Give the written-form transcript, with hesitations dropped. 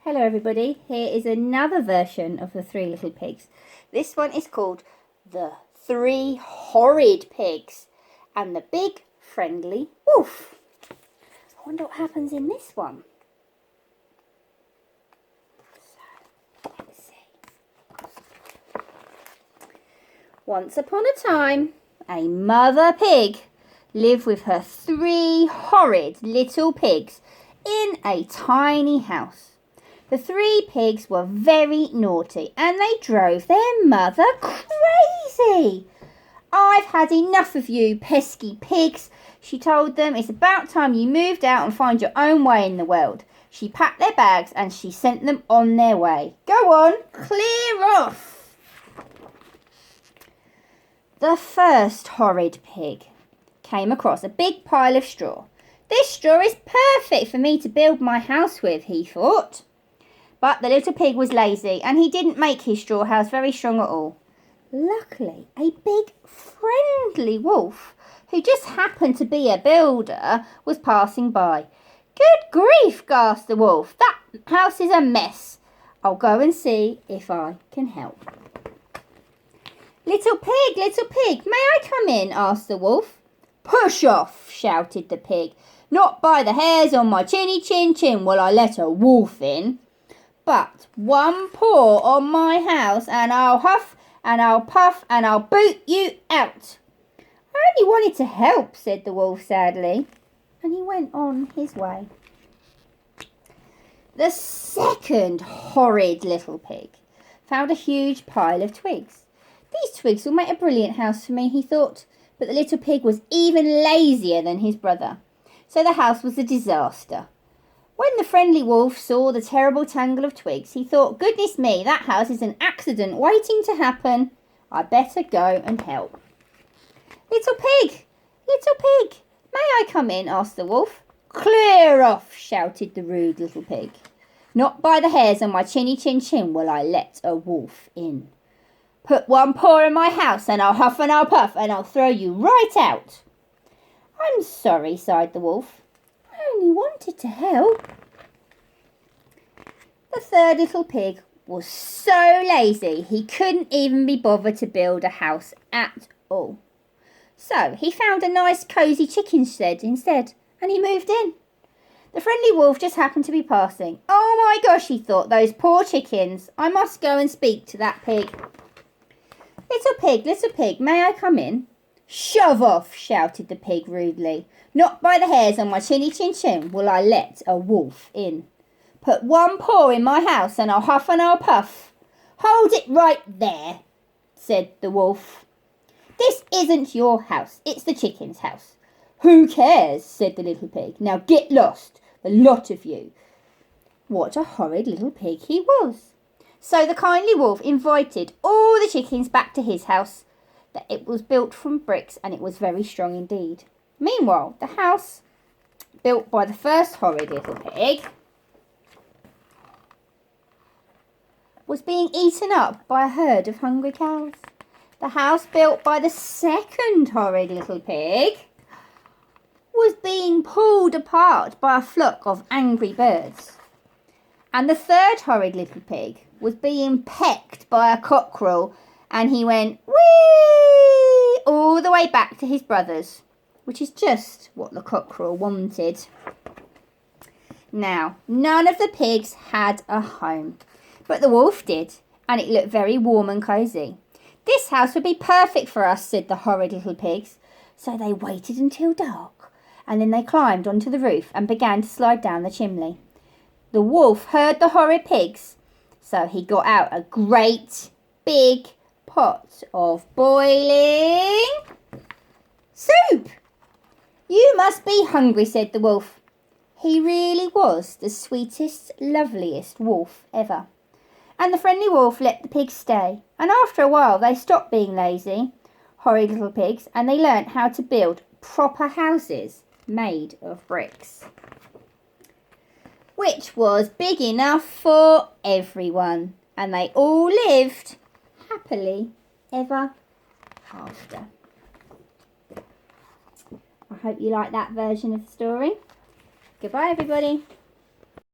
Hello everybody, here is another version of the Three Little Pigs. This one is called The Three Horrid Pigs and the Big Friendly Wolf. I wonder what happens in this one. So, let's see. Once upon a time, a mother pig lived with her three horrid little pigs in a tiny house. The three pigs were very naughty and they drove their mother crazy. "I've had enough of you pesky pigs," she told them. "It's about time you moved out and find your own way in the world." She packed their bags and she sent them on their way. "Go on, clear off." The first horrid pig came across a big pile of straw. "This straw is perfect for me to build my house with," he thought. But the little pig was lazy and he didn't make his straw house very strong at all. Luckily, a big friendly wolf, who just happened to be a builder, was passing by. "Good grief," gasped the wolf, "that house is a mess. I'll go and see if I can help." Little pig, may I come in?" asked the wolf. "Push off," shouted the pig. "Not by the hairs on my chinny chin chin will I let a wolf in. But one paw on my house and I'll huff and I'll puff and I'll boot you out." "I only wanted to help," said the wolf sadly, and he went on his way. The second horrid little pig found a huge pile of twigs. "These twigs will make a brilliant house for me," he thought, but the little pig was even lazier than his brother, so the house was a disaster. When the friendly wolf saw the terrible tangle of twigs, he thought, "Goodness me, that house is an accident waiting to happen. I better go and help." Little pig, may I come in?" asked the wolf. "Clear off," shouted the rude little pig. "Not by the hairs on my chinny chin chin will I let a wolf in. Put one paw in my house and I'll huff and I'll puff and I'll throw you right out." "I'm sorry," sighed the wolf. "I only wanted to help." The third little pig was so lazy he couldn't even be bothered to build a house at all. So he found a nice cosy chicken shed instead and he moved in. The friendly wolf just happened to be passing. "Oh my gosh," he thought, "those poor chickens. I must go and speak to that pig." Little pig, may I come in?" "Shove off," shouted the pig rudely. "Not by the hairs on my chinny chin chin will I let a wolf in. Put one paw in my house and I'll huff and I'll puff." "Hold it right there," said the wolf. "This isn't your house, it's the chicken's house." "Who cares?" said the little pig. "Now get lost, the lot of you." What a horrid little pig he was. So the kindly wolf invited all the chickens back to his house. That it was built from bricks and it was very strong indeed. Meanwhile, the house built by the first horrid little pig was being eaten up by a herd of hungry cows. The house built by the second horrid little pig was being pulled apart by a flock of angry birds. And the third horrid little pig was being pecked by a cockerel, and he went whee all the way back to his brothers, which is just what the cockerel wanted. Now, none of the pigs had a home, but the wolf did, and it looked very warm and cosy. "This house would be perfect for us," said the horrid little pigs. So they waited until dark, and then they climbed onto the roof and began to slide down the chimney. The wolf heard the horrid pigs, so he got out a great big pot of boiling soup. "You must be hungry," said the wolf. He really was the sweetest, loveliest wolf ever. And the friendly wolf let the pigs stay. And after a while they stopped being lazy, horrid little pigs, and they learnt how to build proper houses made of bricks, which was big enough for everyone. And they all lived happily ever after. I hope you like that version of the story. Goodbye, everybody.